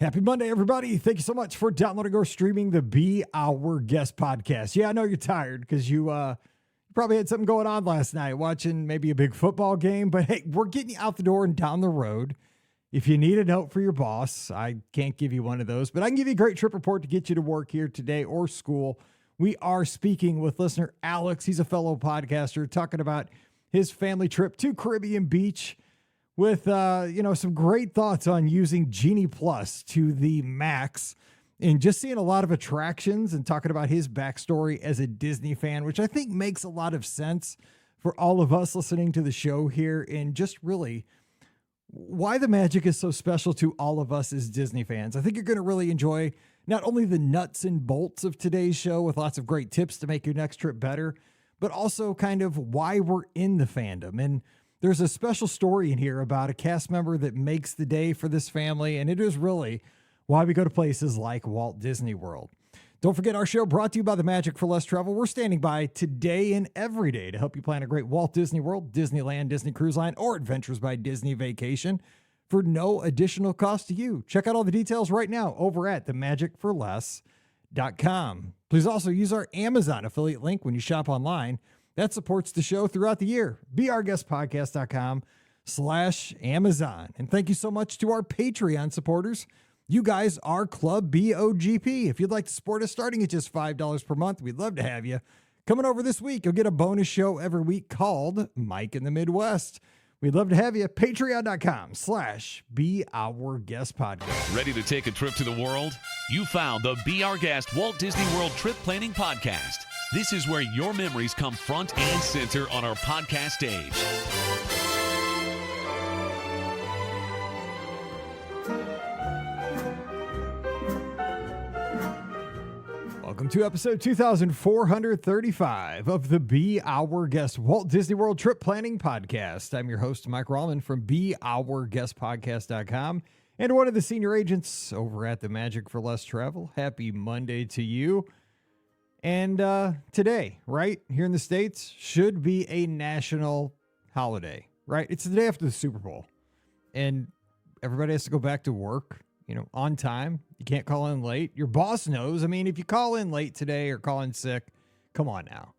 Happy Monday, everybody. Thank you so much for downloading or streaming the Be Our Guest podcast. Yeah, I know you're tired because you probably had something going on last night, watching maybe a big football game. But hey, we're getting you out the door and down the road. If you need a note for your boss, I can't give you one of those, but I can give you a great trip report to get you to work here today or school. We are speaking with listener Alex. He's a fellow podcaster talking about his family trip to Caribbean Beach with, some great thoughts on using Genie Plus to the max and just seeing a lot of attractions and talking about his backstory as a Disney fan, which I think makes a lot of sense for all of us listening to the show here, and just really why the magic is so special to all of us as Disney fans. I think you're going to really enjoy not only the nuts and bolts of today's show with lots of great tips to make your next trip better, but also kind of why we're in the fandom. And there's a special story in here about a cast member that makes the day for this family, and it is really why we go to places like Walt Disney World. Don't forget our show brought to you by the Magic for Less Travel. We're standing by today and every day to help you plan a great Walt Disney World, Disneyland, Disney Cruise Line, or Adventures by Disney vacation for no additional cost to you. Check out all the details right now over at themagicforless.com. Please also use our Amazon affiliate link when you shop online. That supports the show throughout the year. BeOurGuestPodcast.com/Amazon. And thank you so much to our Patreon supporters. You guys are Club BOGP. If you'd like to support us starting at just $5 per month, we'd love to have you. Coming over this week, you'll get a bonus show every week called Mike in the Midwest. We'd love to have you. Patreon.com/BeOurGuestPodcast. Ready to take a trip to the world? You found the Be Our Guest Walt Disney World Trip Planning Podcast. This is where your memories come front and center on our podcast stage. Welcome to episode 2435 of the Be Our Guest Walt Disney World Trip Planning Podcast. I'm your host, Mike Rallman from BeOurGuestPodcast.com and one of the senior agents over at the Magic for Less Travel. Happy Monday to you. And today, right here in the States, should be a national holiday, right? It's the day after the Super Bowl. And everybody has to go back to work, on time. You can't call in late. Your boss knows. I mean, if you call in late today or call in sick, come on now.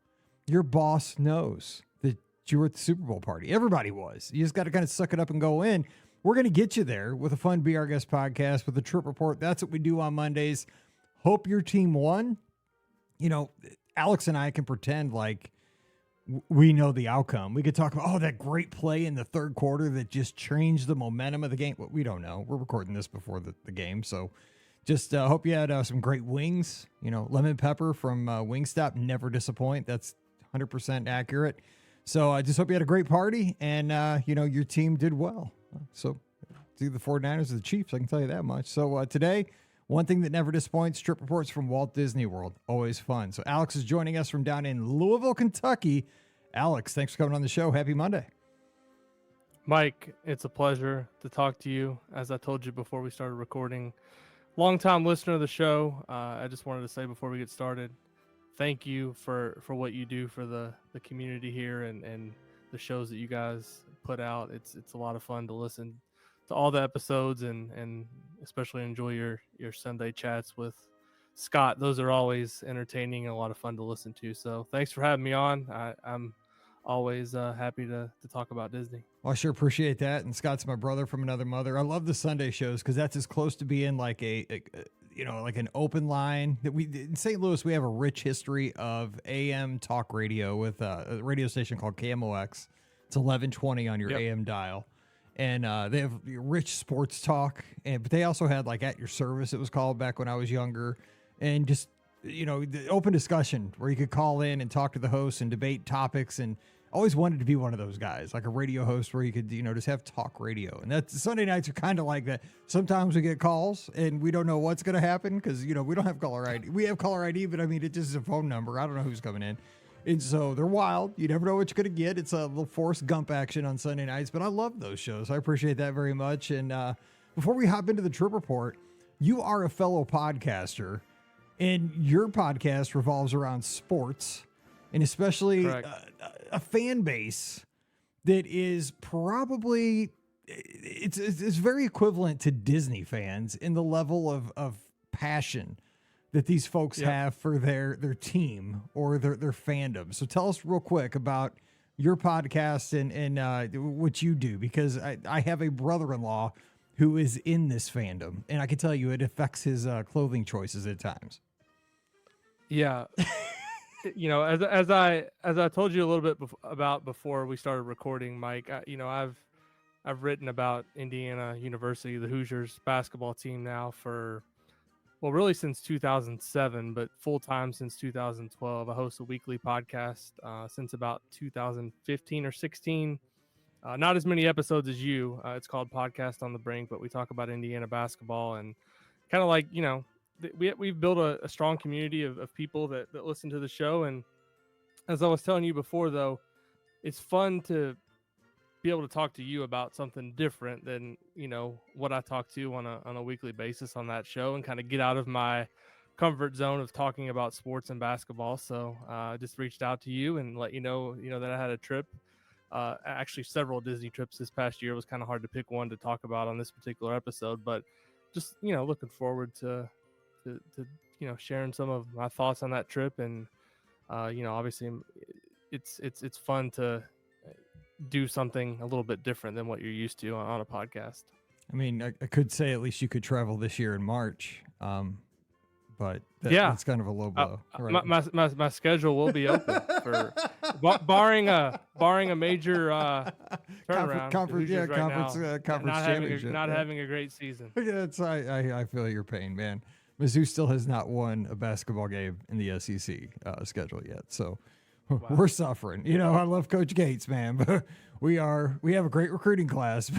Your boss knows that you were at the Super Bowl party. Everybody was. You just got to kind of suck it up and go in. We're going to get you there with a fun Be Our Guest podcast with a trip report. That's what we do on Mondays. Hope your team won. Alex and I can pretend like we know the outcome. We could talk about, that great play in the third quarter that just changed the momentum of the game. Well, we don't know. We're recording this before the game. So just hope you had some great wings. Lemon pepper from Wingstop never disappoint. That's 100% accurate. So I just hope you had a great party and, your team did well. So it's either the 49ers or the Chiefs. I can tell you that much. So today, one thing that never disappoints, trip reports from Walt Disney World. Always fun. So Alex is joining us from down in Louisville, Kentucky. Alex, thanks for coming on the show. Happy Monday. Mike, it's a pleasure to talk to you. As I told you before we started recording, longtime listener of the show. I just wanted to say before we get started, thank you for what you do for the community here and the shows that you guys put out. It's a lot of fun to listen to all the episodes and especially enjoy your Sunday chats with Scott. Those are always entertaining and a lot of fun to listen to. So thanks for having me on. I'm always happy to talk about Disney. Well, I sure appreciate that. And Scott's my brother from another mother. I love the Sunday shows because that's as close to being like like an open line that in St. Louis, we have a rich history of AM talk radio with a radio station called KMOX. It's 1120 on your AM dial. And they have rich sports talk, but they also had like At Your Service, it was called back when I was younger, and just, the open discussion where you could call in and talk to the host and debate topics. And always wanted to be one of those guys, like a radio host where you could, just have talk radio. And that's Sunday nights are kind of like that. Sometimes we get calls and we don't know what's going to happen because, we don't have caller ID. We have caller ID, but I mean, it just is a phone number. I don't know who's coming in. And so they're wild. You never know what you're going to get. It's a little Forrest Gump action on Sunday nights, but I love those shows. I appreciate that very much. And before we hop into the trip report, you are a fellow podcaster, and your podcast revolves around sports, and especially a fan base that is probably it's very equivalent to Disney fans in the level of passion that these folks have for their team or their fandom. So tell us real quick about your podcast and what you do, because I have a brother-in-law who is in this fandom, and I can tell you it affects his clothing choices at times. Yeah. As I told you a little bit about before we started recording, Mike, I've written about Indiana University, the Hoosiers basketball team now for, well, really since 2007, but full time since 2012. I host a weekly podcast since about 2015 or 16. Not as many episodes as you. It's called Podcast on the Brink, but we talk about Indiana basketball and kind of like, we've built a strong community of people that listen to the show. And as I was telling you before, though, it's fun to be able to talk to you about something different than, what I talk to on a weekly basis on that show, and kind of get out of my comfort zone of talking about sports and basketball. So I just reached out to you and let you know that I had a trip, actually several Disney trips this past year. It was kind of hard to pick one to talk about on this particular episode, but just, looking forward to sharing some of my thoughts on that trip. And obviously it's fun to do something a little bit different than what you're used to on a podcast. I mean, I could say at least you could travel this year in March, but that's kind of a low blow. Right? My schedule will be open for barring a major turnaround. Conference championship. Not having a great season. Yeah, I feel your pain, man. Mizzou still has not won a basketball game in the SEC schedule yet, so we're suffering. I love Coach Gates, man, but we have a great recruiting class.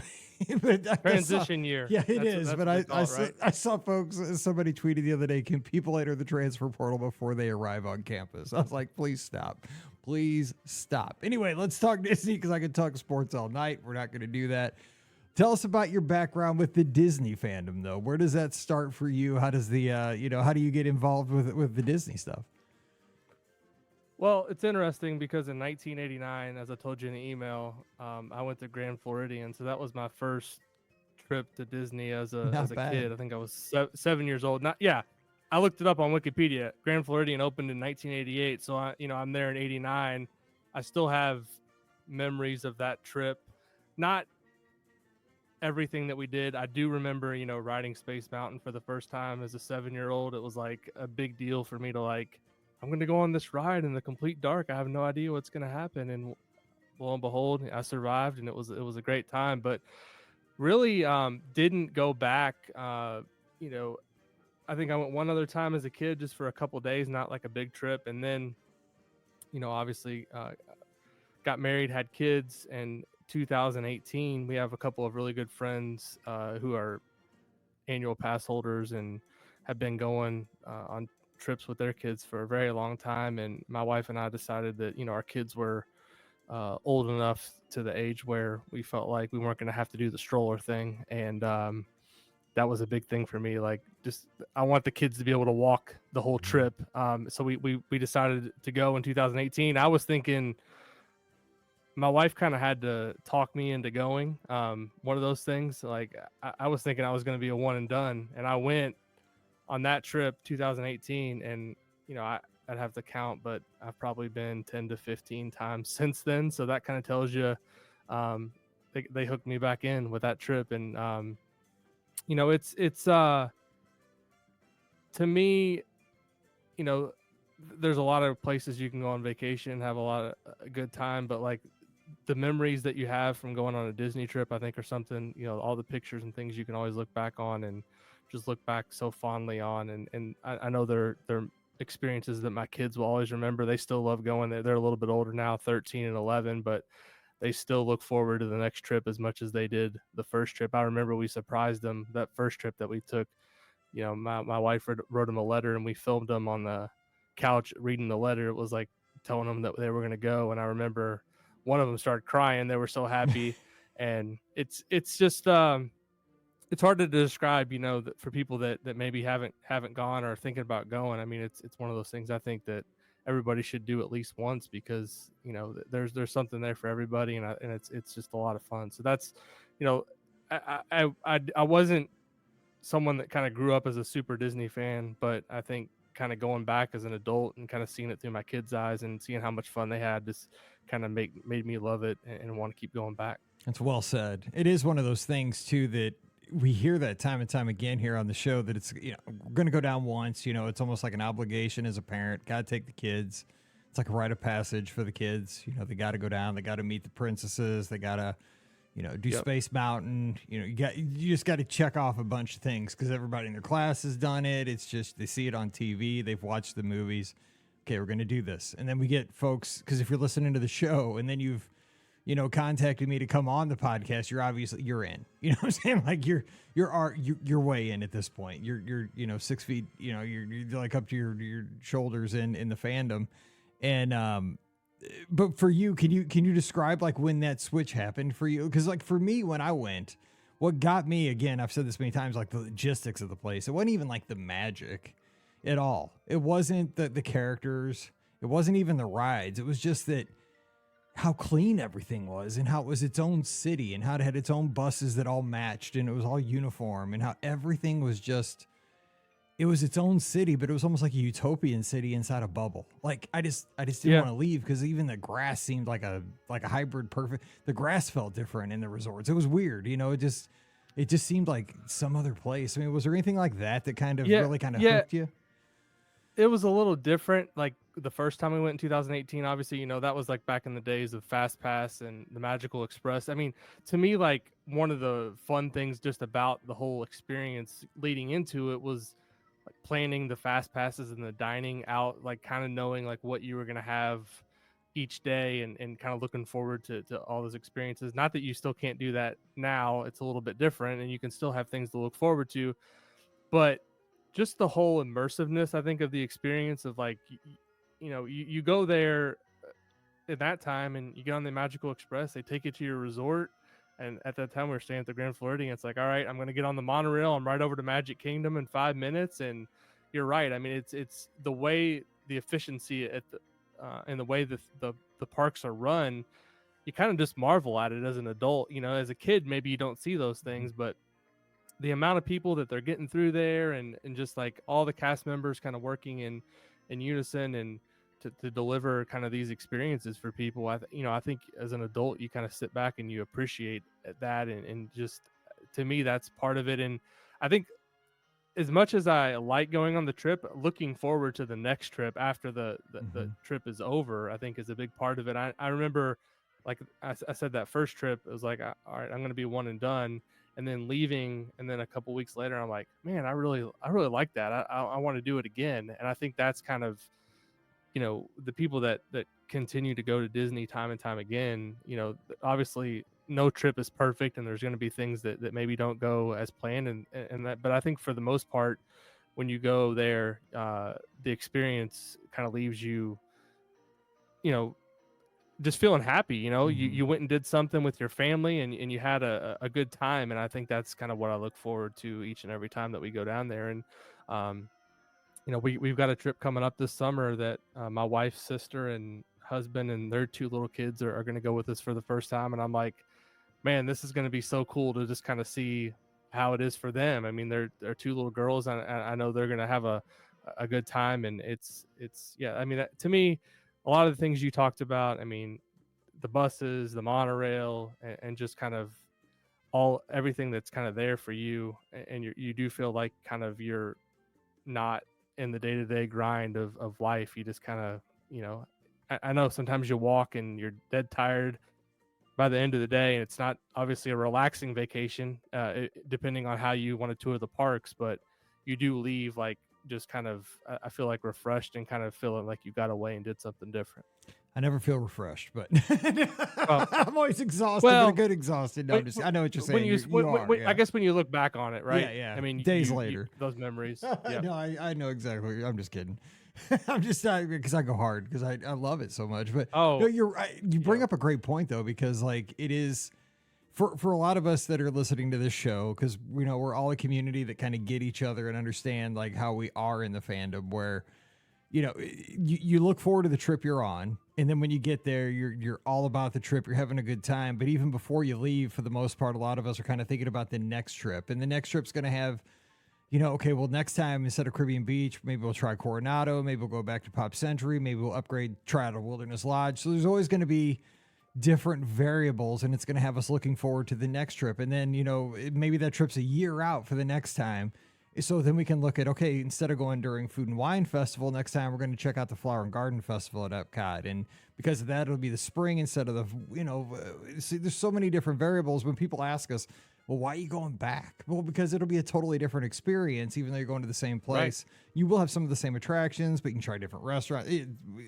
But transition year. Yeah, it is. But I saw folks. Somebody tweeted the other day, "Can people enter the transfer portal before they arrive on campus?" I was like, "Please stop, please stop." Anyway, let's talk Disney, because I could talk sports all night. We're not going to do that. Tell us about your background with the Disney fandom, though. Where does that start for you? How does the how do you get involved with the Disney stuff? Well, it's interesting because in 1989, as I told you in the email, I went to Grand Floridian. So that was my first trip to Disney as a kid. I think I was 7 years old. I looked it up on Wikipedia. Grand Floridian opened in 1988. So I'm there in 89. I still have memories of that trip. Not everything that we did. I do remember, riding Space Mountain for the first time as a 7-year-old. It was like a big deal for me to I'm going to go on this ride in the complete dark. I have no idea what's going to happen. And lo and behold, I survived, and it was a great time, but really didn't go back. I think I went one other time as a kid, just for a couple days, not like a big trip. And then, obviously got married, had kids, and 2018, we have a couple of really good friends who are annual pass holders and have been going on trips with their kids for a very long time. And my wife and I decided that, our kids were old enough to the age where we felt like we weren't going to have to do the stroller thing. And that was a big thing for me. I want the kids to be able to walk the whole trip. So we decided to go in 2018. I was thinking, my wife kind of had to talk me into going. One of those things, I was thinking I was going to be a one and done, and I went on that trip 2018, and I'd have to count, but I've probably been 10 to 15 times since then. So that kind of tells you they hooked me back in with that trip. And it's to me, there's a lot of places you can go on vacation, have a lot of a good time, but the memories that you have from going on a Disney trip, I think, are something, all the pictures and things you can always look back on and just look back so fondly on. And I know they're experiences that my kids will always remember. They still love going there. They're a little bit older now, 13 and 11, but they still look forward to the next trip as much as they did the first trip. I remember we surprised them that first trip that we took. My wife wrote them a letter, and we filmed them on the couch reading the letter. It was like telling them that they were going to go. And I remember one of them started crying. They were so happy. And it's just, it's hard to describe, that for people that maybe haven't gone or thinking about going. I mean, it's one of those things I think that everybody should do at least once, because there's something there for everybody, and it's just a lot of fun. So that's I wasn't someone that kind of grew up as a super Disney fan, but I think kind of going back as an adult and kind of seeing it through my kids' eyes and seeing how much fun they had just kind of made me love it and want to keep going back. That's well said. It is one of those things too that we hear that time and time again here on the show that it's, you know, we're going to go down once, you know, it's almost like an obligation as a parent, got to take the kids. It's like a rite of passage for the kids. You know, they got to go down, they got to meet the princesses, they got to, you know, do Space Mountain. You know, you just got to check off a bunch of things because everybody in their class has done it. It's just they see it on TV, they've watched the movies. Okay, we're going to do this, and then we get folks, because if you're listening to the show and then you've, you know, contacted me to come on the podcast, you're in. You know what I'm saying? Like you're way in at this point. You're you know 6 feet. You know you're like up to your shoulders in the fandom, and but for you, can you describe like when that switch happened for you? Because like for me, when I went, what got me, again, I've said this many times, like the logistics of the place. It wasn't even like the magic at all. It wasn't the characters. It wasn't even the rides. It was just that how clean everything was and how it was its own city and how it had its own buses that all matched and it was all uniform and how everything was just, it was its own city, but it was almost like a utopian city inside a bubble. Like I just didn't want to leave because even the grass seemed like a hybrid perfect. The grass felt different in the resorts. It was weird, you know. It just seemed like some other place. I mean, was there anything like that kind of really kind of hooked you? It was a little different. Like the first time we went in 2018, obviously, you know, that was like back in the days of Fast Pass and the Magical Express. I mean, to me, like one of the fun things just about the whole experience leading into it was like planning the fast passes and the dining out, like kind of knowing like what you were going to have each day and kind of looking forward to all those experiences. Not that you still can't do that now. It's a little bit different and you can still have things to look forward to, but just the whole immersiveness, I think, of the experience of like, you know, you go there at that time and you get on the Magical Express, they take you to your resort. And at that time we were staying at the Grand Floridian. It's like, all right, I'm going to get on the monorail. I'm right over to Magic Kingdom in 5 minutes. And you're right. I mean, it's the way the efficiency at the, and the way the parks are run, you kind of just marvel at it as an adult. You know, as a kid, maybe you don't see those things, but the amount of people that they're getting through there and just like all the cast members kind of working in unison and to deliver kind of these experiences for people. I think as an adult, you kind of sit back and you appreciate that. And just, to me, that's part of it. And I think as much as I like going on the trip, looking forward to the next trip after the trip is over, I think is a big part of it. I remember, like I said, that first trip, it was like, all right, I'm going to be one and done. And then leaving, and then a couple weeks later, I'm like, man, I really like that. I want to do it again. And I think that's kind of, you know, the people that continue to go to Disney time and time again. You know, obviously no trip is perfect, and there's going to be things that maybe don't go as planned, and that. But I think for the most part, when you go there, the experience kind of leaves you, you know, just feeling happy. You know, you went and did something with your family and you had a good time. And I think that's kind of what I look forward to each and every time that we go down there. And, you know, we've got a trip coming up this summer that my wife's sister and husband and their 2 little kids are going to go with us for the first time. And I'm like, man, this is going to be so cool to just kind of see how it is for them. I mean, they're 2 little girls, and I know they're going to have a good time. And it's yeah, I mean, to me, a lot of the things you talked about, I mean, the buses, the monorail, and just kind of everything that's kind of there for you. And you do feel like kind of you're not in the day-to-day grind of life. You just kind of, you know, I know sometimes you walk and you're dead tired by the end of the day, and it's not obviously a relaxing vacation, depending on how you want to tour the parks, but you do leave like just kind of, I feel like refreshed and kind of feeling like you got away and did something different. I never feel refreshed, but well, I'm always exhausted, but a good exhausted. No, I know what you're saying. I guess when you look back on it, right? Yeah. I mean, days later, those memories. Yeah. No, I know exactly. I'm just kidding. I'm just because I go hard because I love it so much. But no, you're right. You bring up a great point though, because like it is for a lot of us that are listening to this show, because you know we're all a community that kind of get each other and understand like how we are in the fandom, where you look forward to the trip you're on, and then when you get there, you're all about the trip. You're having a good time. But even before you leave, for the most part, a lot of us are kind of thinking about the next trip, and the next trip's going to have, okay, well, next time instead of Caribbean Beach, maybe we'll try Coronado, maybe we'll go back to Pop Century, maybe we'll try out a Wilderness Lodge. So there's always going to be different variables, and it's going to have us looking forward to the next trip. And then, maybe that trip's a year out for the next time. So then we can look at, okay, instead of going during Food and Wine Festival, next time we're going to check out the Flower and Garden Festival at Epcot. And because of that, it'll be the spring instead of see, there's so many different variables. When people ask us, well, why are you going back? Well, because it'll be a totally different experience, even though you're going to the same place. Right. You will have some of the same attractions, but you can try different restaurants.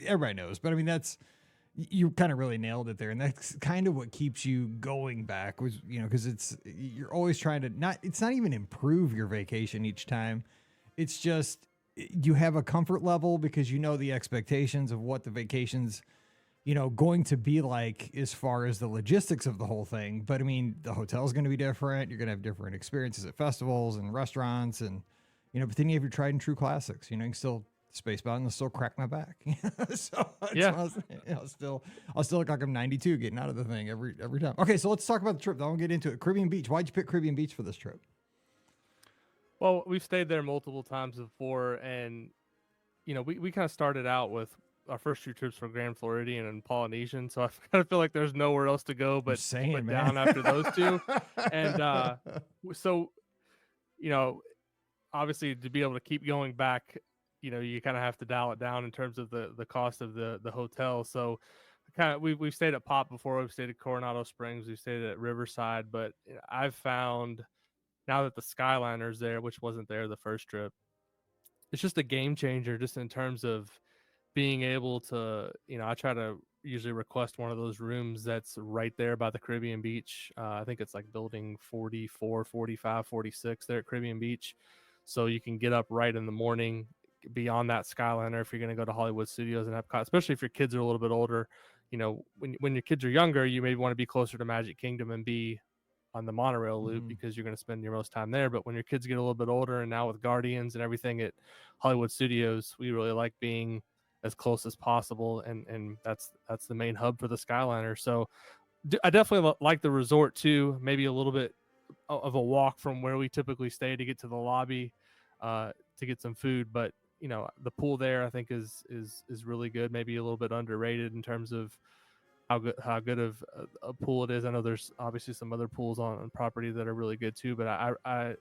Everybody knows. But I mean, you kind of really nailed it there. And that's kind of what keeps you going back was, because you're always trying to it's not even improve your vacation each time. It's just, you have a comfort level because the expectations of what the vacation's, going to be like as far as the logistics of the whole thing. But I mean, the hotel's going to be different. You're going to have different experiences at festivals and restaurants and, but then you have your tried and true classics, you can still Spacebound and still crack my back. So I'll still look like I'm 92 getting out of the thing every time. Okay, so let's talk about the trip. I won't get into it. Caribbean Beach. Why'd you pick Caribbean Beach for this trip? Well, we've stayed there multiple times before, and we kind of started out with our first 2 trips for Grand Floridian and Polynesian, so I kind of feel like there's nowhere else to go but down after those 2. And so obviously to be able to keep going back, you kind of have to dial it down in terms of the cost of the hotel. So we've stayed at Pop before. We've stayed at Coronado Springs. We've stayed at Riverside. But I've found now that the Skyliner's there, which wasn't there the first trip, it's just a game changer just in terms of being able to, I try to usually request one of those rooms that's right there by the Caribbean Beach. I think it's like building 44, 45, 46 there at Caribbean Beach. So you can get up right in the morning, beyond that Skyliner if you're going to go to Hollywood Studios and Epcot, especially if your kids are a little bit older. When your kids are younger, you maybe want to be closer to Magic Kingdom and be on the monorail loop because you're going to spend your most time there. But when your kids get a little bit older, and now with Guardians and everything at Hollywood Studios, we really like being as close as possible, and that's the main hub for the Skyliner. So I definitely like the resort too. Maybe a little bit of a walk from where we typically stay to get to the lobby to get some food, but the pool there I think is really good. Maybe a little bit underrated in terms of how good of a pool it is. I know there's obviously some other pools on property that are really good too, but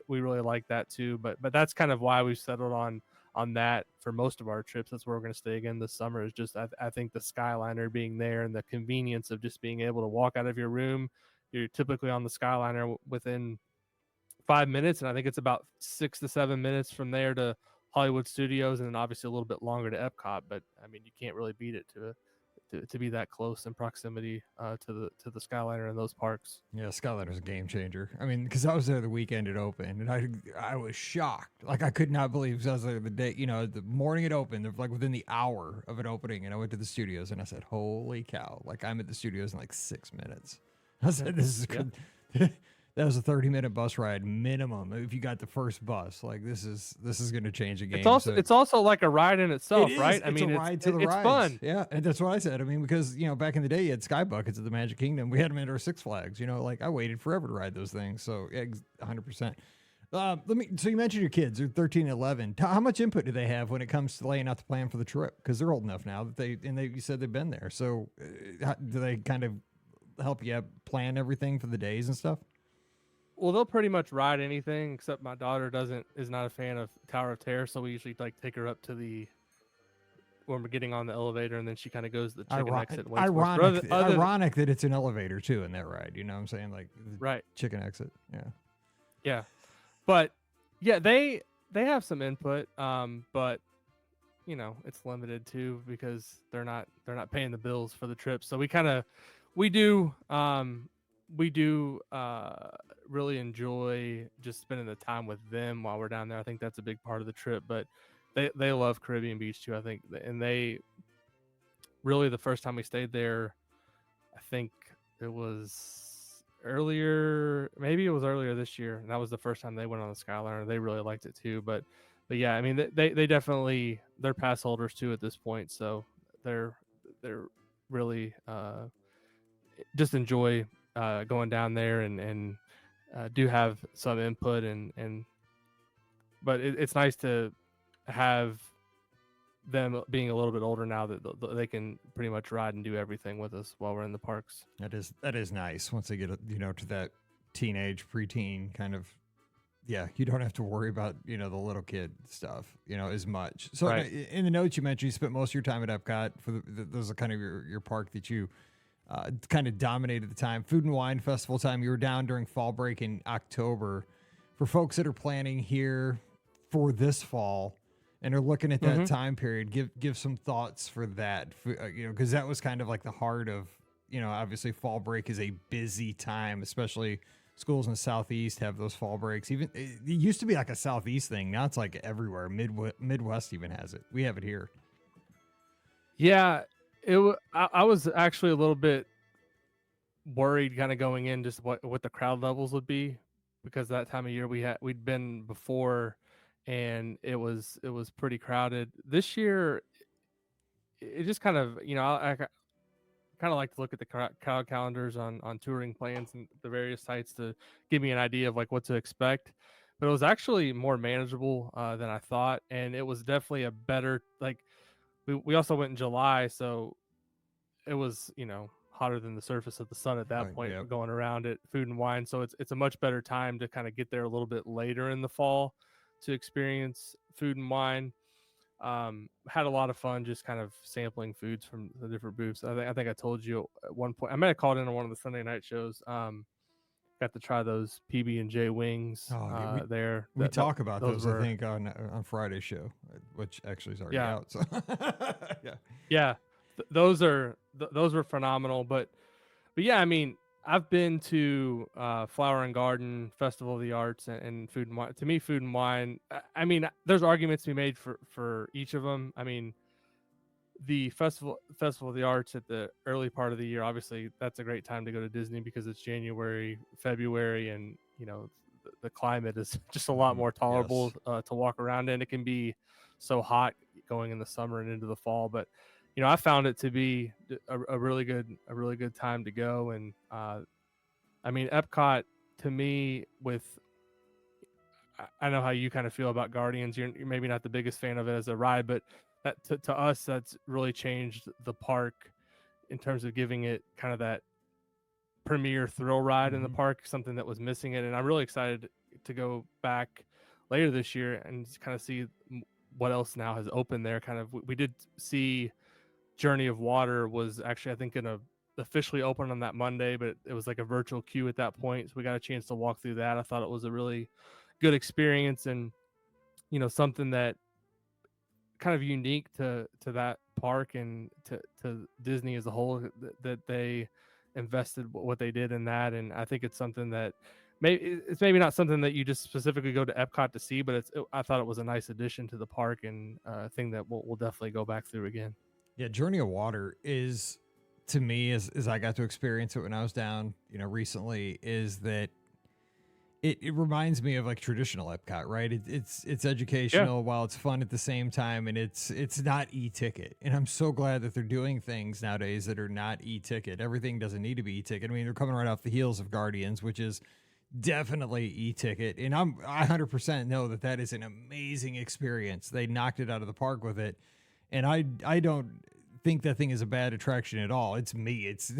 we really like that too. But that's kind of why we've settled on that for most of our trips. That's where we're going to stay again this summer. Is just I think the Skyliner being there and the convenience of just being able to walk out of your room. You're typically on the Skyliner within 5 minutes, and I think it's about 6 to 7 minutes from there to Hollywood Studios, and then obviously a little bit longer to Epcot. But I mean, you can't really beat it to be that close in proximity to the Skyliner and those parks. Yeah, Skyliner's a game changer. I mean, because I was there the weekend it opened, and I was shocked. Like, I could not believe. I was there the day, the morning it opened, like within the hour of it opening, and I went to the studios, and I said, "Holy cow!" Like, I'm at the studios in like 6 minutes. I said, "This is good." That was a 30-minute bus ride minimum. If you got the first bus, like this is going to change the game. It's also like a ride in itself, right? I mean, it's fun. Yeah, and that's what I said. I mean, because back in the day, you had Sky Buckets at the Magic Kingdom. We had them at our Six Flags. Like I waited forever to ride those things. So yeah, 100%. So you mentioned your kids are 13 and 11. How much input do they have when it comes to laying out the plan for the trip? Because they're old enough now that you said they've been there. So do they kind of help you plan everything for the days and stuff? Well, they'll pretty much ride anything except my daughter is not a fan of Tower of Terror, so we usually take her up to when we're getting on the elevator, and then she kind of goes to the chicken exit. Ironic that it's an elevator too in that ride. You know what I'm saying? Like right, chicken exit. Yeah, but yeah, they have some input, but it's limited too because they're not paying the bills for the trip. So we do really enjoy just spending the time with them while we're down there. I think that's a big part of the trip, but they love Caribbean Beach too, I think. And they really, the first time we stayed there, I think it was earlier this year, and that was the first time they went on the Skyliner. They really liked it too, but but yeah, I mean, they definitely, they're pass holders too at this point, so they're really just enjoy going down there and do have some input and but it's nice to have them being a little bit older now that they can pretty much ride and do everything with us while we're in the parks. That is nice once they get to that teenage preteen kind of. Yeah, you don't have to worry about the little kid stuff as much. So Right. in the notes you mentioned you spent most of your time at Epcot for those are kind of your park that you kind of dominated the time. Food and Wine Festival time. You were down during fall break in October. For folks that are planning here for this fall and are looking at that time period, give some thoughts for that. Because that was kind of like the heart of obviously fall break is a busy time, especially schools in the Southeast have those fall breaks. Even it used to be like a Southeast thing. Now it's like everywhere. Midwest even has it. We have it here. Yeah, I was actually a little bit worried kind of going in just what the crowd levels would be, because that time of year we'd been before and it was pretty crowded. This year it just kind of, I kind of like to look at the crowd calendars on touring plans and the various sites to give me an idea of like what to expect. But it was actually more manageable than I thought, and it was definitely a better, like, we also went in July, so it was hotter than the surface of the sun at that Right, point. yep. Going around at Food and Wine, so it's a much better time to kind of get there a little bit later in the fall to experience Food and Wine. Had a lot of fun just kind of sampling foods from the different booths. I think I told you at one point, I might have called in on one of the Sunday night shows. Got to try those PB&J wings there. We talk about those were, I think on Friday's show, which actually is already out. So yeah, those were phenomenal. But yeah, I mean, I've been to Flower and Garden, Festival of the Arts, and Food and Wine. To me, Food and Wine, I mean, there's arguments to be made for each of them. I mean, the Festival of the Arts at the early part of the year, obviously, that's a great time to go to Disney because it's January, February, and the climate is just a lot more tolerable to walk around in. It can be so hot going in the summer and into the fall, but I found it to be a really good time to go. And I mean, Epcot to me, I know how you kind of feel about Guardians. You're maybe not the biggest fan of it as a ride, but that to us, that's really changed the park in terms of giving it kind of that premier thrill ride in the park, something that was missing it. And I'm really excited to go back later this year and kind of see what else now has opened there. Kind of, we did see Journey of Water was actually, I think, gonna officially open on that Monday, but it was like a virtual queue at that point, so we got a chance to walk through that. I thought it was a really good experience, and something that kind of unique to that park and to Disney as a whole, that they invested what they did in that. And I think it's something that maybe not something that you just specifically go to Epcot to see, but I thought it was a nice addition to the park and a thing that we'll definitely go back through again. Yeah, Journey of Water is, to me, as I got to experience it when I was down, recently, is that it reminds me of like traditional Epcot, right? It's educational while it's fun at the same time, and it's not e-ticket. And I'm so glad that they're doing things nowadays that are not e-ticket. Everything doesn't need to be e-ticket. I mean, they're coming right off the heels of Guardians, which is definitely e-ticket, and I 100% know that is an amazing experience. They knocked it out of the park with it. And I don't think that thing is a bad attraction at all. It's me. It's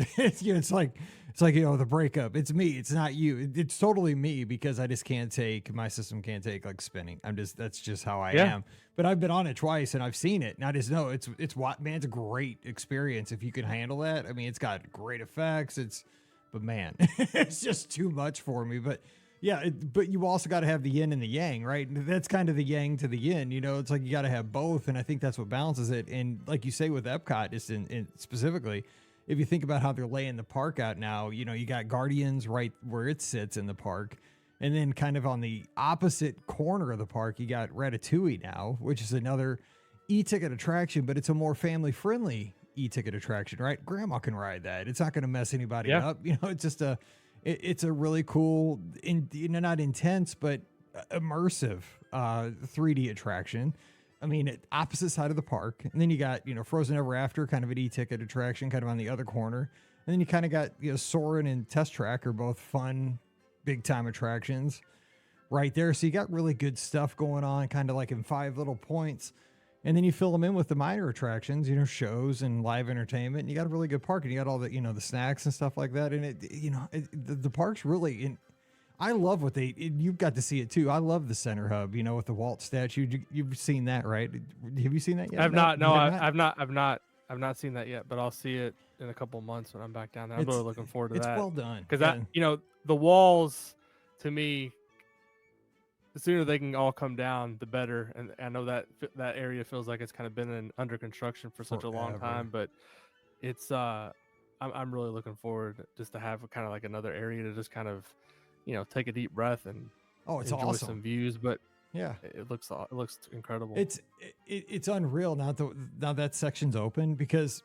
like the breakup. It's me. It's not you. It's totally me, because my system can't take like spinning. That's just how I am. But I've been on it twice and I've seen it, and I just know it's a great experience if you can handle that. I mean, it's got great effects. But man, it's just too much for me. But yeah, but you also got to have the yin and the yang, right? That's kind of the yang to the yin, it's like you got to have both, and I think that's what balances it. And like you say with Epcot, just in specifically, if you think about how they're laying the park out now, you got Guardians right where it sits in the park, and then kind of on the opposite corner of the park, you got Ratatouille now, which is another e-ticket attraction, but it's a more family-friendly e-ticket attraction, right? Grandma can ride that. It's not going to mess anybody up. It's just it's a really cool, not intense, but immersive 3D attraction. I mean, at opposite side of the park. And then you got, Frozen Ever After, kind of an e-ticket attraction, kind of on the other corner. And then you kind of got, Soarin' and Test Track are both fun, big time attractions right there. So you got really good stuff going on, kind of like in 5 little points. And then you fill them in with the minor attractions, shows and live entertainment. And you got a really good park, and you got all the, the snacks and stuff like that. And the park's really I love what you've got to see it too. I love the center hub, with the Walt statue. You've seen that, right? Have you seen that yet? I've not. No, I've not seen that yet, but I'll see it in a couple of months when I'm back down there. I'm really looking forward to that. It's well done. Because the walls, to me, the sooner they can all come down, the better. And I know that area feels like it's kind of been under construction for such a long time, but it's I'm really looking forward just to have kind of like another area to just kind of take a deep breath and it's enjoy awesome. some views. But yeah, it looks incredible. It's unreal now that section's open, because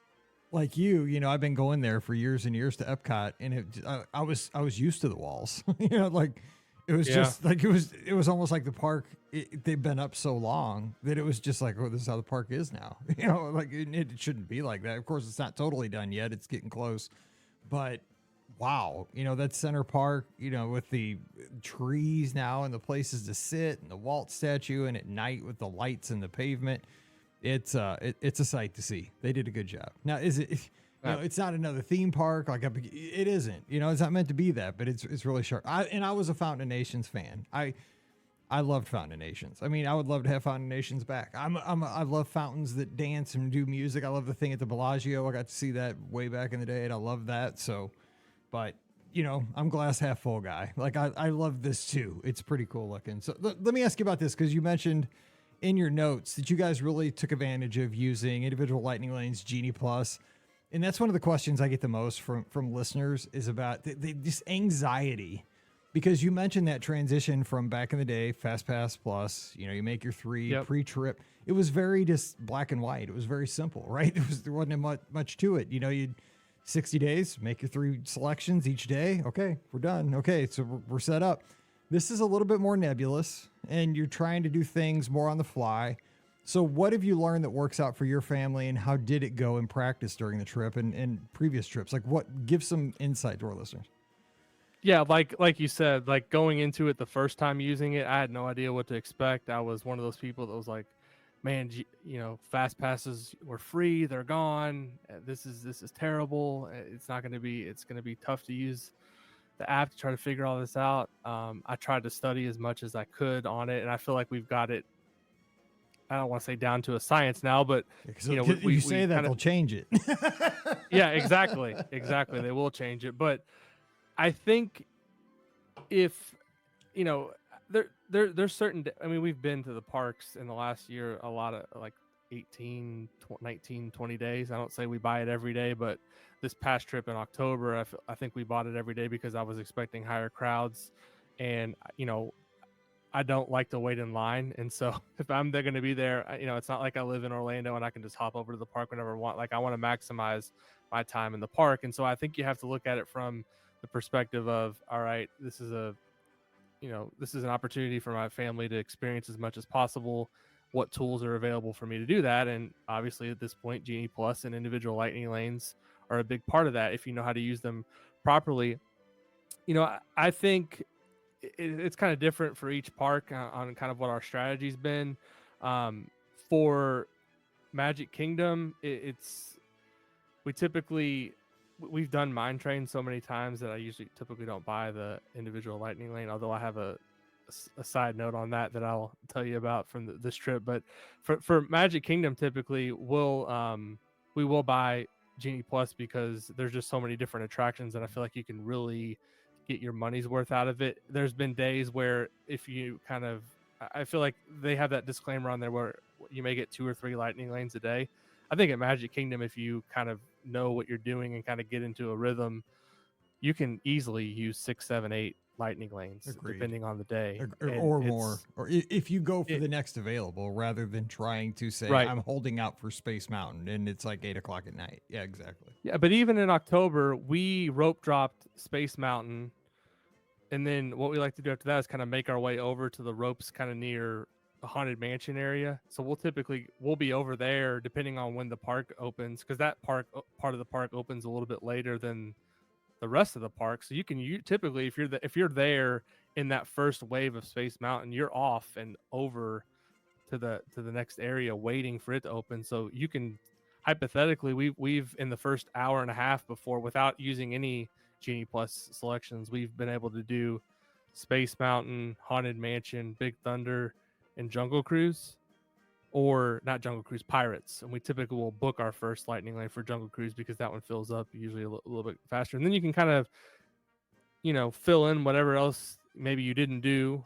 like I've been going there for years and years to Epcot, and I was used to the walls. Like it was just like it was almost like the park. They've been up so long that it was just like, oh, this is how the park is now. Like it shouldn't be like that. Of course, it's not totally done yet. It's getting close, but wow, that center park, with the trees now and the places to sit and the Walt statue, and at night with the lights and the pavement, it's a sight to see. They did a good job. Now, is it? It's not another theme park. Like it isn't. It's not meant to be that, but it's really sharp. I was a Fountain of Nations fan. I loved Fountain of Nations. I mean, I would love to have Fountain of Nations back. I love fountains that dance and do music. I love the thing at the Bellagio. I got to see that way back in the day, and I love that. So, but I'm glass half full guy. Like I love this too. It's pretty cool looking. So let me ask you about this, because you mentioned in your notes that you guys really took advantage of using individual Lightning Lanes, Genie Plus. And that's one of the questions I get the most from listeners, is about this anxiety, because you mentioned that transition from back in the day, Fast Pass Plus, you make your 3 pre-trip. It was very just black and white. It was very simple, right? There wasn't much to it. You'd 60 days, make your 3 selections each day. Okay, we're done. Okay, so we're set up. This is a little bit more nebulous, and you're trying to do things more on the fly. So what have you learned that works out for your family, and how did it go in practice during the trip and previous trips? Like, give some insight to our listeners. Yeah, like you said, like going into it the first time using it, I had no idea what to expect. I was one of those people that was like, man, fast passes were free, they're gone. This is terrible. It's going to be tough to use the app to try to figure all this out. I tried to study as much as I could on it, and I feel like we've got it, I don't want to say down to a science now, but we say that they'll change it. Yeah, exactly. They will change it. But I think if, there's certain, I mean, we've been to the parks in the last year, a lot of like 18, 19, 20 days. I don't say we buy it every day, but this past trip in October, I think we bought it every day because I was expecting higher crowds, and, I don't like to wait in line. And so if they're going to be there, it's not like I live in Orlando and I can just hop over to the park whenever I want. Like, I want to maximize my time in the park. And so I think you have to look at it from the perspective of, all right, this is an opportunity for my family to experience as much as possible. What tools are available for me to do that? And obviously at this point, Genie Plus and individual Lightning Lanes are a big part of that if you know how to use them properly. I think it's kind of different for each park on kind of what our strategy's been. For Magic Kingdom, we've done Mine Train so many times that I typically don't buy the individual Lightning Lane, although I have a side note on that I'll tell you about from this trip. But for Magic Kingdom, typically we will buy Genie Plus because there's just so many different attractions, and I feel like you can really get your money's worth out of it. There's been days where if you I feel like they have that disclaimer on there where you may get 2 or 3 Lightning Lanes a day. I think at Magic Kingdom, if you kind of know what you're doing and kind of get into a rhythm, you can easily use 6, 7, 8 Lightning Lanes. Agreed. Depending on the day. Or more. Or if you go for the next available, rather than trying to say, right, I'm holding out for Space Mountain and it's like 8:00 at night. Yeah, exactly. Yeah, but even in October, we rope dropped Space Mountain And then what we like to do after that is kind of make our way over to the ropes kind of near the Haunted Mansion area. So we'll be over there depending on when the park opens, because that part of the park opens a little bit later than the rest of the park. So typically if you're there in that first wave of Space Mountain, you're off and over to the next area waiting for it to open. So you can hypothetically we've in the first hour and a half before, without using any Genie Plus selections, we've been able to do Space Mountain, Haunted Mansion, Big Thunder, and Jungle Cruise. Or not Jungle Cruise, Pirates. And we typically will book our first Lightning Lane for Jungle Cruise because that one fills up usually a little bit faster. And then you can kind of, fill in whatever else maybe you didn't do.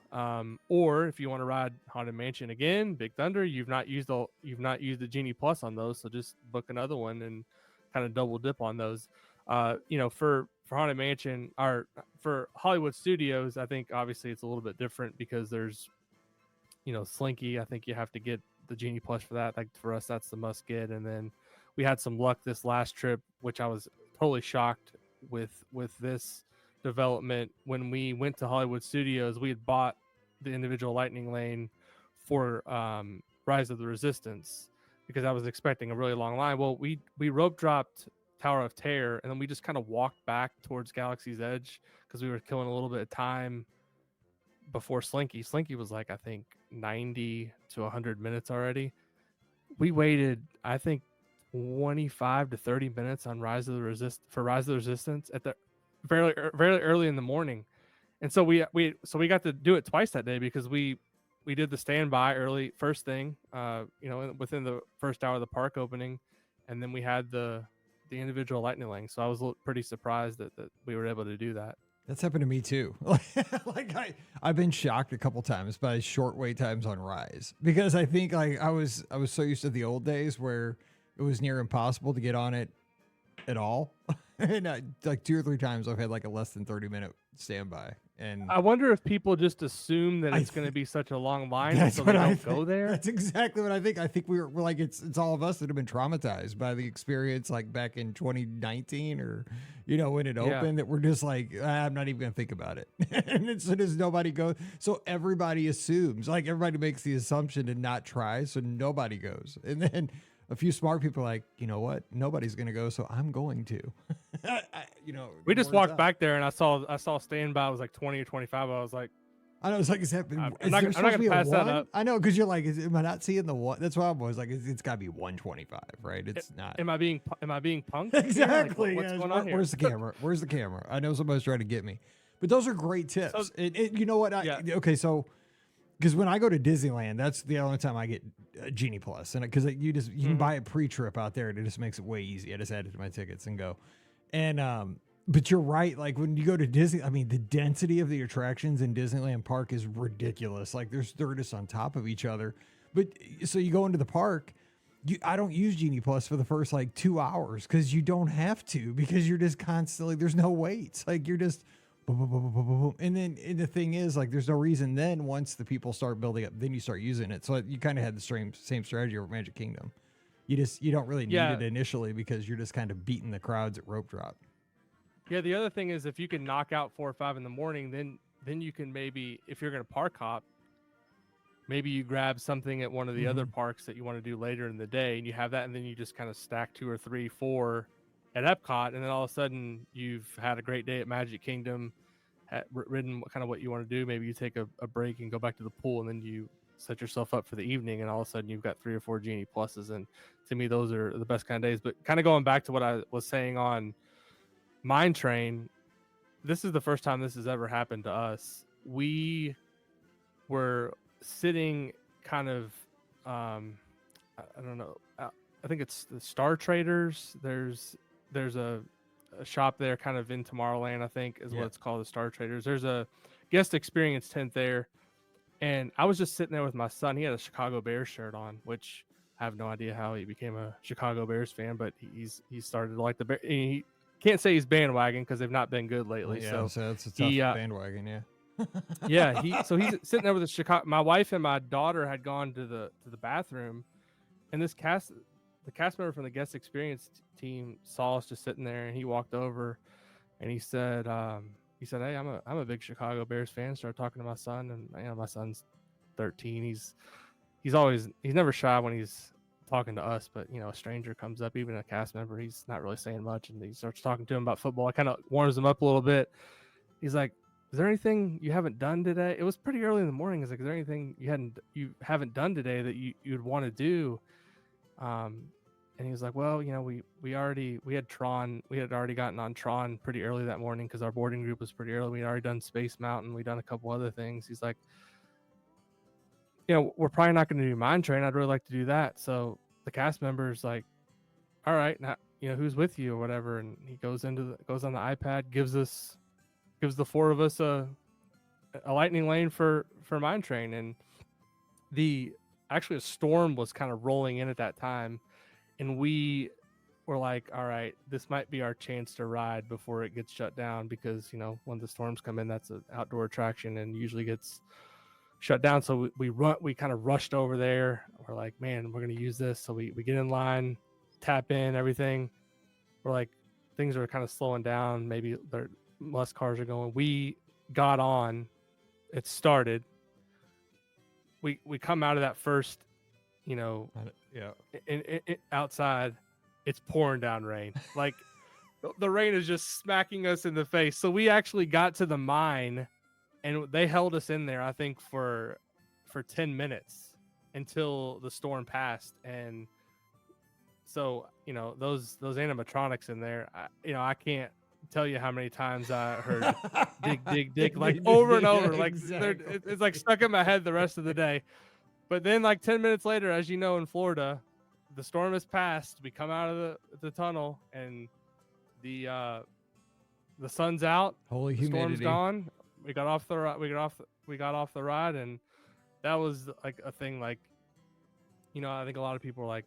Or if you want to ride Haunted Mansion again, Big Thunder, you've not used the Genie Plus on those, so just book another one and kind of double dip on those. For Haunted Mansion, or for Hollywood Studios, I think obviously it's a little bit different because there's, Slinky. I think you have to get the Genie Plus for that. Like for us, that's the must get. And then we had some luck this last trip, which I was totally shocked with this development. When we went to Hollywood Studios, we had bought the individual Lightning Lane for Rise of the Resistance because I was expecting a really long line. Well, we rope dropped Tower of Terror, and then we just kind of walked back towards Galaxy's Edge because we were killing a little bit of time before Slinky. Slinky was like, I think 90 to 100 minutes already. We waited, I think, 25 to 30 minutes on Rise of the Resistance at the very early in the morning. And so we got to do it twice that day because we did the standby early first thing, within the first hour of the park opening, and then we had the individual Lightning Lane. So I was pretty surprised that we were able to do that. That's happened to me too. I've been shocked a couple times by short wait times on Rise because I think I was so used to the old days where it was near impossible to get on it at all. And like 2 or 3 times I've had like a less than 30-minute standby. And I wonder if people just assume that it's going to be such a long line, so they don't go there. That's exactly what I think. I think we're like, it's all of us that have been traumatized by the experience, like back in 2019 or, when it opened, that we're just like, I'm not even going to think about it. And as soon as nobody goes, so everybody assumes, like everybody makes the assumption to not try, so nobody goes. And then a few smart people are like, you know what? Nobody's going to go, so I'm going to. We just walked back there and I saw standby was like 20 or 25. I was like, I know, it's like, is that, I'm not going to pass that up. I know, because you're like, am I not seeing the one? That's why I was like, it's got to be 125, right? It's not. Am I being punked? Exactly. Like, what's going on here? Where's the camera? Where's the camera? I know somebody's trying to get me, but those are great tips. So, you know what? Okay, so because when I go to Disneyland, that's the only time I get Genie Plus, and because you can buy a pre-trip out there, and it just makes it way easy. I just add it to my tickets and go. And but you're right. Like when you go to Disney, I mean, the density of the attractions in Disneyland Park is ridiculous. Like they're just on top of each other. But so you go into the park. I don't use Genie Plus for the first like 2 hours because you don't have to, because you're just constantly, there's no waits. Like you're just boom, boom, boom, boom, boom, boom. And then the thing is, like, there's no reason then once the people start building up, then you start using it. So you kind of had the same strategy over Magic Kingdom. You don't really need it initially because you're just kind of beating the crowds at rope drop. Yeah, the other thing is if you can knock out 4 or 5 in the morning, then you can maybe, if you're going to park hop, maybe you grab something at one of the other parks that you want to do later in the day, and you have that, and then you just kind of stack 2 or 3, 4 at Epcot, and then all of a sudden you've had a great day at Magic Kingdom, ridden kind of what you want to do. Maybe you take a break and go back to the pool, and then you set yourself up for the evening, and all of a sudden you've got 3 or 4 Genie Pluses. And to me, those are the best kind of days. But kind of going back to what I was saying on Mine Train, this is the first time this has ever happened to us. We were sitting kind of, I don't know, I think it's the Star Traders. There's a shop there kind of in Tomorrowland, I think is what it's called, the Star Traders. There's a guest experience tent there. And I was just sitting there with my son. He had a Chicago Bears shirt on, which I have no idea how he became a Chicago Bears fan, but he started to like the Bears. He can't say he's bandwagon because they've not been good lately. So it's a tough bandwagon, yeah. So he's sitting there with the Chicago. My wife and my daughter had gone to the bathroom, and the cast member from the guest experience team saw us just sitting there, and he walked over, and he said, he said, "Hey, I'm a big Chicago Bears fan." Started talking to my son, and my son's 13. He's never shy when he's talking to us, but a stranger comes up, even a cast member, he's not really saying much, and he starts talking to him about football. I kind of warms him up a little bit. He's like, "Is there anything you haven't done today?" It was pretty early in the morning. He's like, "Is there anything you haven't done today that you'd want to do?" And he was like, "Well, we had Tron. We had already gotten on Tron pretty early that morning because our boarding group was pretty early. We'd already done Space Mountain. We'd done a couple other things." He's like, "We're probably not going to do Mine Train. I'd really like to do that." So the cast member's like, "All right, now, who's with you or whatever." And he goes on the iPad, gives the four of us a lightning lane for Mine Train. And actually a storm was kind of rolling in at that time. And we were like, all right, this might be our chance to ride before it gets shut down, because, when the storms come in, that's an outdoor attraction and usually gets shut down. So we kind of rushed over there. We're like, man, we're going to use this. So we get in line, tap in everything. We're like, things are kind of slowing down. Maybe less cars are going. We got on, it started. We come out of that first, outside, it's pouring down rain. Like the rain is just smacking us in the face. So we actually got to the mine, and they held us in there, I think, for 10 minutes until the storm passed. And so, those animatronics in there, I can't tell you how many times I heard dig like over and over. Like exactly. It's like stuck in my head the rest of the day. But then like 10 minutes later, as you know, in Florida, the storm has passed. We come out of the tunnel, and the sun's out. Holy the humidity. Storm's gone. We got off the ride, and that was like a thing. Like, I think a lot of people like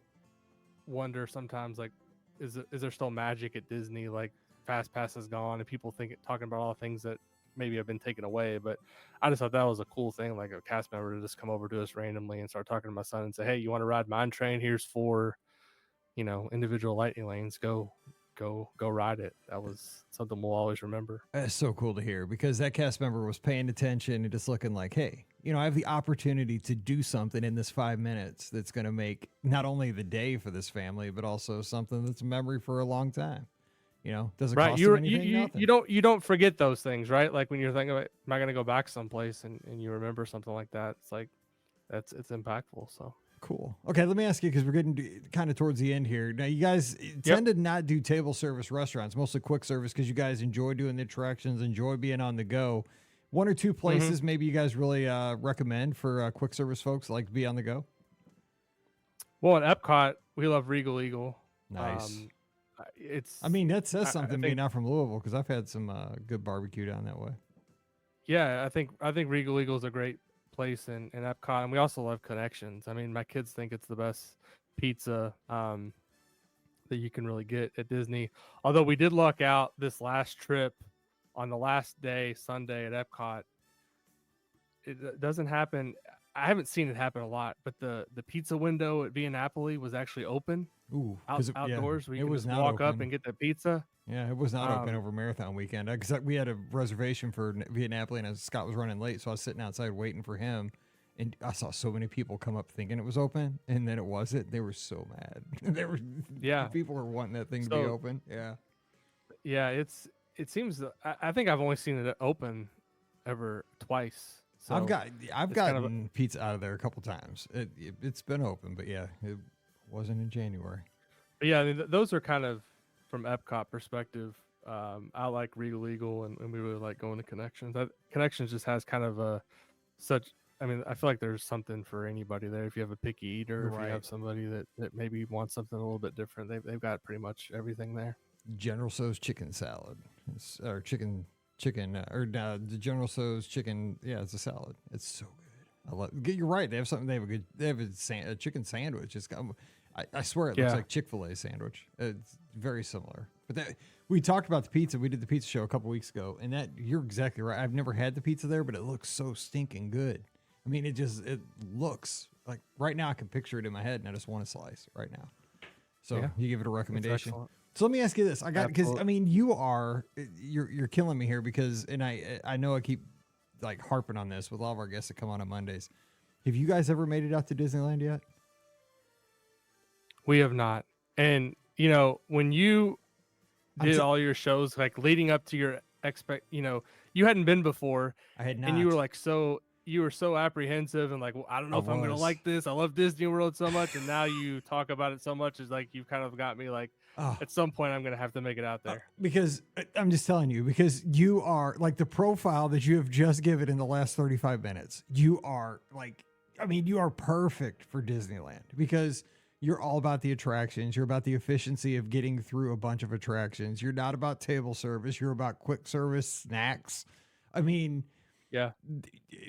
wonder sometimes, like, is there still magic at Disney? Like, Fast Pass is gone, and people talking about all the things that maybe have been taken away. But I just thought that was a cool thing, like a cast member to just come over to us randomly and start talking to my son and say, "Hey, you want to ride Mine Train? Here's 4, individual lightning lanes. Go ride it." That was something we'll always remember. That's so cool to hear, because that cast member was paying attention and just looking like, hey, I have the opportunity to do something in this 5 minutes that's going to make not only the day for this family, but also something that's a memory for a long time. Doesn't right. cost them anything. Nothing. You don't forget those things, right? Like when you're thinking about, am I going to go back someplace, and you remember something like that? It's like, it's impactful. So cool. Okay, let me ask you, because we're getting kind of towards the end here. Now, you guys tend to not do table service restaurants, mostly quick service, because you guys enjoy doing the attractions, enjoy being on the go. 1 or 2 places maybe you guys really recommend for quick service folks that like to be on the go? Well, at Epcot, we love Regal Eagle. Nice. That says something, I think, being not from Louisville, because I've had some good barbecue down that way. Yeah, I think Regal Eagle is a great place in Epcot, and we also love Connections. I mean, my kids think it's the best pizza that you can really get at Disney. Although we did luck out this last trip on the last day, Sunday at Epcot. It doesn't happen. I haven't seen it happen a lot, but the pizza window at Via Napoli was actually open. Ooh, outdoors, where you can just walk open. Up and get the pizza. Yeah, it was not open over Marathon weekend, because we had a reservation for Via Napoli, and Scott was running late, so I was sitting outside waiting for him, and I saw so many people come up thinking it was open, and then it wasn't. They were so mad. People were wanting that thing to be open. Yeah, it seems. I think I've only seen it open ever twice. So I've gotten pizza out of there a couple times. It's been open, but yeah, it wasn't in January. But yeah, I mean, those are kind of from Epcot perspective. I like Regal Eagle, and we really like going to Connections. Connections just has kind of I feel like there's something for anybody there. If you have a picky eater, if you have somebody that maybe wants something a little bit different, they've got pretty much everything there. General Tso's chicken salad, or chicken, the General Tso's chicken. Yeah, it's a salad. It's so good. I love. You're right. They have something. They have a chicken sandwich. I swear it looks like Chick-fil-A sandwich. It's very similar. But we talked about the pizza. We did the pizza show a couple weeks ago, and you're exactly right. I've never had the pizza there, but it looks so stinking good. I mean, it looks like, right now I can picture it in my head, and I just want a slice right now. So you give it a recommendation. So let me ask you this. Because Absolutely. I mean, you're killing me here because, and I know I keep like harping on this with all of our guests that come on Mondays. Have you guys ever made it out to Disneyland yet? We have not. And when you did all your shows like leading up to your you hadn't been before. I had not. And you were like you were so apprehensive and like, well, I don't know if I'm gonna like this. I love Disney World so much, and now you talk about it so much, it's like you've kind of got me like, at some point I'm gonna have to make it out there. Because I'm just telling you, because you are like the profile that you have just given in the last 35 minutes. You are like, I mean, you are perfect for Disneyland because you're all about the attractions. You're about the efficiency of getting through a bunch of attractions. You're not about table service. You're about quick service snacks. I mean, yeah,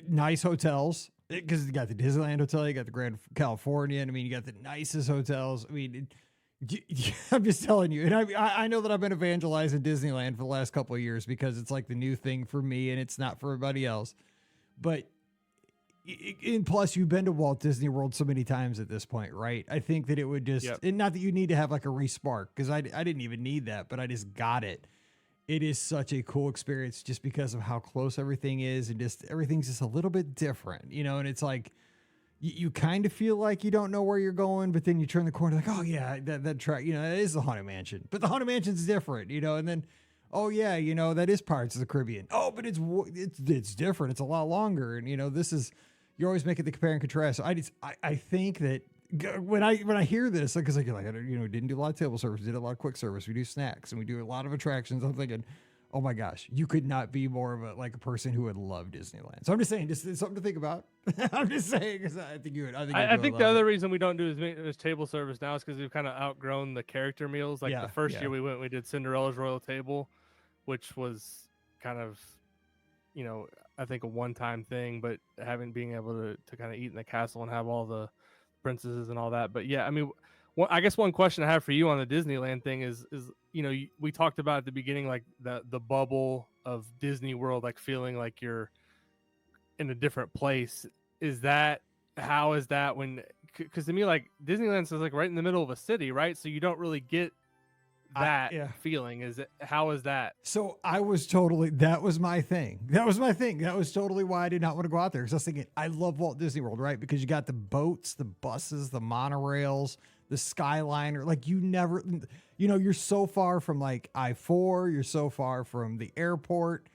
nice hotels because you got the Disneyland Hotel, you got the Grand California, and I mean, you got the nicest hotels. I mean, I'm just telling you, and I know that I've been evangelizing Disneyland for the last couple of years because it's like the new thing for me, and it's not for everybody else. But and plus, you've been to Walt Disney World so many times at this point, right? I think that it would just, and not that you need to have like a respark because I didn't even need that, but I just got it. It is such a cool experience just because of how close everything is and just everything's just a little bit different, and it's like you kind of feel like you don't know where you're going, but then you turn the corner like, oh yeah, that track, that is the Haunted Mansion, but the Haunted Mansion's different, and then, oh yeah, that is Pirates of the Caribbean. Oh, but it's different. It's a lot longer. And this is, you're always making the compare and contrast. So I think that when I hear this, because like, I didn't do a lot of table service, did a lot of quick service. We do snacks and we do a lot of attractions. I'm thinking, oh my gosh, you could not be more of a person who would love Disneyland. So I'm just saying, just something to think about. I'm just saying, because I think you would. I think the other reason we don't do as table service now is because we've kind of outgrown the character meals. Like the first year we did Cinderella's Royal Table, which was kind of, I think a one-time thing, but being able to kind of eat in the castle and have all the princesses and all that. But yeah, I mean, I guess one question I have for you on the Disneyland thing is we talked about at the beginning, like the bubble of Disney World, like feeling like you're in a different place. How is that when, because to me, like Disneyland is like right in the middle of a city, right? So you don't really get that feeling. How is that? So that was my thing. That was totally why I did not want to go out there. Because I was thinking, I love Walt Disney World, right? Because you got the boats, the buses, the monorails, the Skyliner. Like you're so far from like I-4. You're so far from the airport.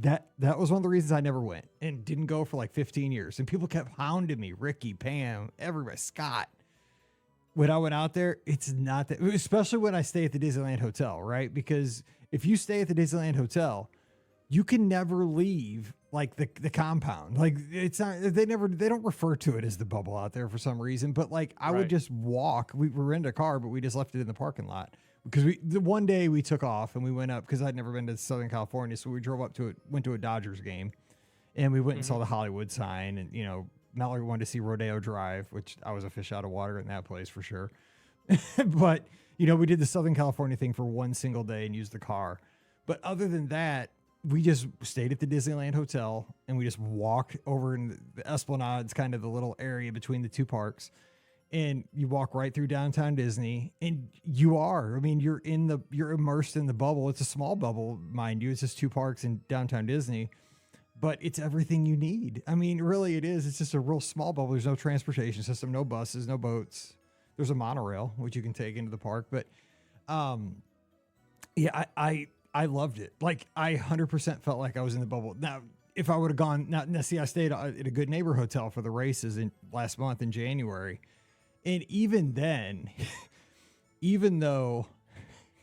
That was one of the reasons I never went and didn't go for like 15 years. And people kept hounding me, Ricky, Pam, everybody, Scott. When I went out there, it's not that, especially when I stay at the Disneyland Hotel, right? Because if you stay at the Disneyland Hotel, you can never leave like the compound. Like it's not, they don't refer to it as the bubble out there for some reason, but like I would just walk. We were in a car, but we just left it in the parking lot because the one day we took off and we went up because I'd never been to Southern California. So we drove up to it, went to a Dodgers game and we went and saw the Hollywood sign and, Mallory wanted to see Rodeo Drive, which I was a fish out of water in that place for sure. But, we did the Southern California thing for one single day and used the car. But other than that, we just stayed at the Disneyland Hotel and we just walked over in the Esplanade's kind of the little area between the two parks. And you walk right through downtown Disney and you're immersed in the bubble. It's a small bubble, mind you. It's just two parks in downtown Disney. But it's everything you need. I mean, really it is. It's just a real small bubble. There's no transportation system, no buses, no boats. There's a monorail, which you can take into the park. But I loved it. Like I 100% felt like I was in the bubble. Now, if I would have gone, I stayed at a Good Neighbor Hotel for the races last month in January. And even then, even though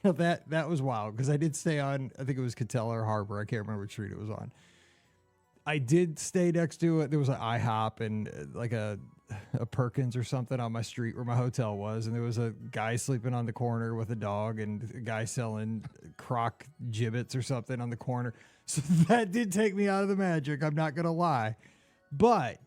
that was wild, because I did stay on, I think it was Catella or Harbor. I can't remember which street it was on. I did stay next to it. There was an IHOP and like a Perkins or something on my street where my hotel was. And there was a guy sleeping on the corner with a dog and a guy selling croc gibbets or something on the corner. So that did take me out of the magic. I'm not going to lie. But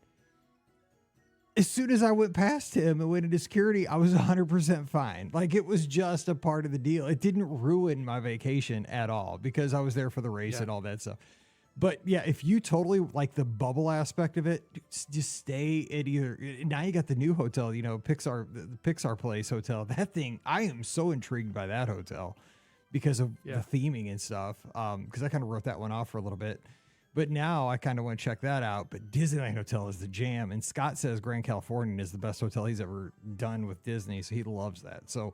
as soon as I went past him and went into security, I was 100% fine. Like it was just a part of the deal. It didn't ruin my vacation at all because I was there for the race and all that stuff. But yeah, if you totally like the bubble aspect of it, just stay at either. Now you got the new hotel, the Pixar Place hotel. That thing, I am so intrigued by that hotel because of the theming and stuff. Because I kind of wrote that one off for a little bit. But now I kind of want to check that out. But Disneyland Hotel is the jam. And Scott says Grand Californian is the best hotel he's ever done with Disney. So he loves that. So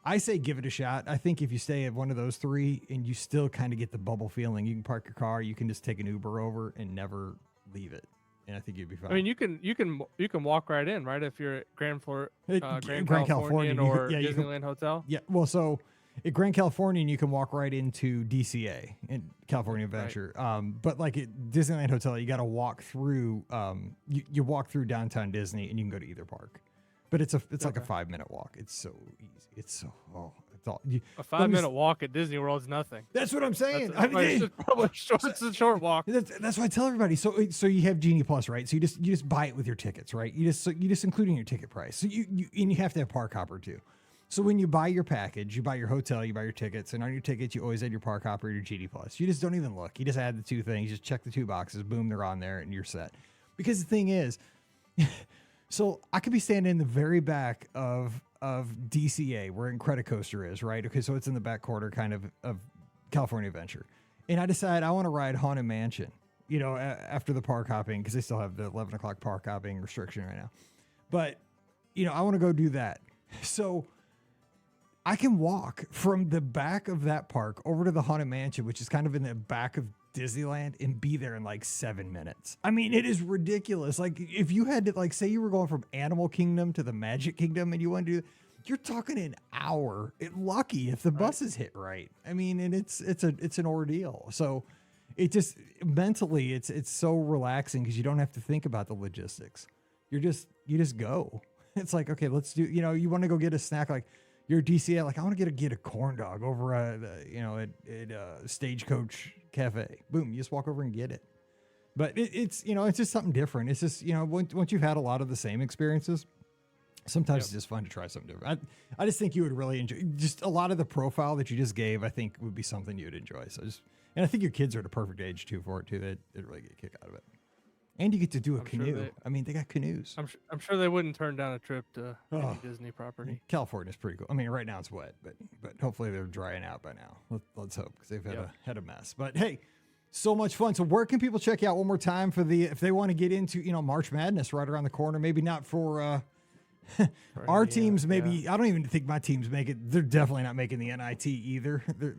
I say give it a shot. I think if you stay at one of those three and you still kind of get the bubble feeling, you can park your car, you can just take an Uber over and never leave it. And I think you'd be fine. I mean, you can walk right in, right? If you're at Grand Californian or you can, Disneyland Hotel. Yeah. Well, so at Grand Californian, you can walk right into DCA in California Adventure. Right. But like at Disneyland Hotel, you got to walk through. You walk through downtown Disney, and you can go to either park. But it's like a 5-minute walk. It's so easy. It's all. A 5-minute walk at Disney World is nothing. That's what I'm saying. It's a short walk. That's why I tell everybody. So you have Genie Plus, right? So you just buy it with your tickets, right? You just include in your ticket price. So you have to have Park Hopper too. So when you buy your package, you buy your hotel, you buy your tickets, and on your tickets you always add your Park Hopper or your Genie Plus. You just don't even look. You just add the two things. You just check the two boxes. Boom, they're on there, and you're set. Because the thing is. So I could be standing in the very back of DCA where Incredicoaster is, right? Okay, so it's in the back quarter kind of California Adventure. And I decide I want to ride Haunted Mansion, after the park hopping, because they still have the 11 o'clock park hopping restriction right now. But, I want to go do that. So I can walk from the back of that park over to the Haunted Mansion, which is kind of in the back of Disneyland, and be there in like 7 minutes. I mean, it is ridiculous. Like if you had to say you were going from Animal Kingdom to the Magic Kingdom and you want to do, you're talking an hour. Lucky if the buses hit right. I mean, and it's an ordeal. So it just mentally it's so relaxing because you don't have to think about the logistics. You just go. It's like, okay, let's do, you want to go get a snack, like you're DCA, like I want to get a corn dog over at Stagecoach Cafe. Boom, you just walk over and get it. But it's just something different. It's just, once you've had a lot of the same experiences, sometimes it's just fun to try something different. I just think you would really enjoy just a lot of the profile that you just gave. I think would be something you would enjoy. And I think your kids are at a perfect age too for it too. They'd really get a kick out of it. And you get to do a canoe. They got canoes. I'm sure they wouldn't turn down a trip to any Disney property. California's pretty cool. I mean, right now it's wet, but hopefully they're drying out by now. Let's hope, because they've had a mess. But hey, so much fun. So where can people check you out one more time if they want to get into March Madness right around the corner? Maybe not for our teams. Maybe I don't even think my teams make it. They're definitely not making the NIT either. They're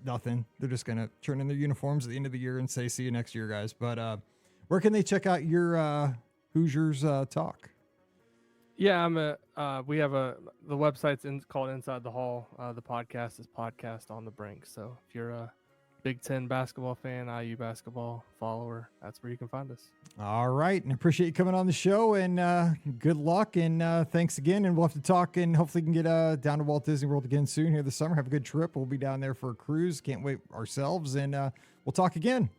nothing. They're just gonna turn in their uniforms at the end of the year and say, "See you next year, guys." But where can they check out your Hoosiers talk? Yeah, we have the website's called Inside the Hall. The podcast is Podcast on the Brink. So if you're a Big Ten basketball fan, IU basketball follower, that's where you can find us. All right, and appreciate you coming on the show, and good luck, and thanks again. And we'll have to talk, and hopefully we can get down to Walt Disney World again soon here this summer. Have a good trip. We'll be down there for a cruise. Can't wait ourselves, and we'll talk again.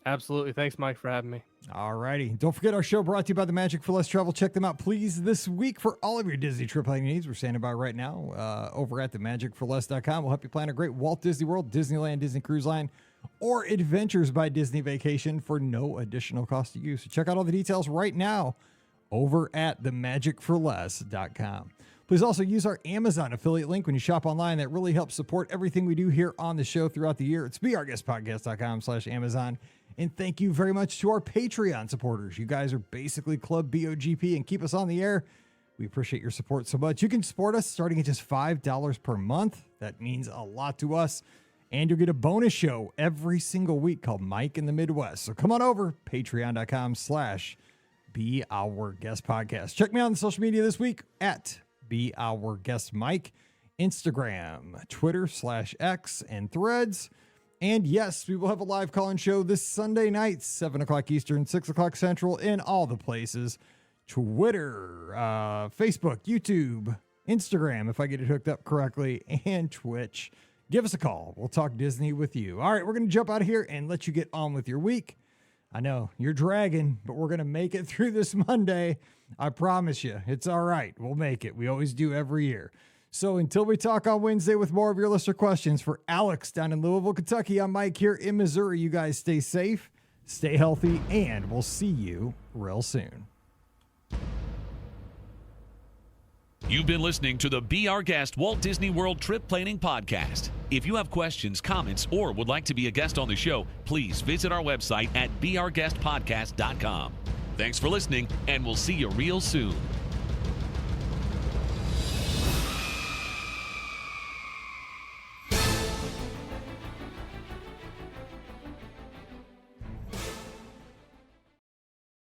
Absolutely. Thanks, Mike, for having me. All righty. Don't forget our show brought to you by the Magic for Less Travel. Check them out, please, this week for all of your Disney trip planning needs. We're standing by right now over at themagicforless.com. We'll help you plan a great Walt Disney World, Disneyland, Disney Cruise Line, or Adventures by Disney vacation for no additional cost to you. So check out all the details right now over at themagicforless.com. Please also use our Amazon affiliate link when you shop online. That really helps support everything we do here on the show throughout the year. It's beourguestpodcast.com/Amazon. And thank you very much to our Patreon supporters. You guys are basically Club BOGP and keep us on the air. We appreciate your support so much. You can support us starting at just $5 per month. That means a lot to us. And you'll get a bonus show every single week called Mike in the Midwest. So come on over, patreon.com/BeOurGuestPodcast. Check me out on social media this week at BeOurGuestMike, Instagram, Twitter/X, and Threads. And yes, we will have a live call-in show this Sunday night, 7 o'clock Eastern, 6 o'clock Central, in all the places. Twitter, Facebook, YouTube, Instagram, if I get it hooked up correctly, and Twitch. Give us a call. We'll talk Disney with you. All right, we're going to jump out of here and let you get on with your week. I know you're dragging, but we're going to make it through this Monday. I promise you, it's all right. We'll make it. We always do every year. So until we talk on Wednesday with more of your listener questions, for Alex down in Louisville, Kentucky, I'm Mike here in Missouri. You guys stay safe, stay healthy, and we'll see you real soon. You've been listening to the Be Our Guest Walt Disney World Trip Planning Podcast. If you have questions, comments, or would like to be a guest on the show, please visit our website at beourguestpodcast.com. Thanks for listening, and we'll see you real soon.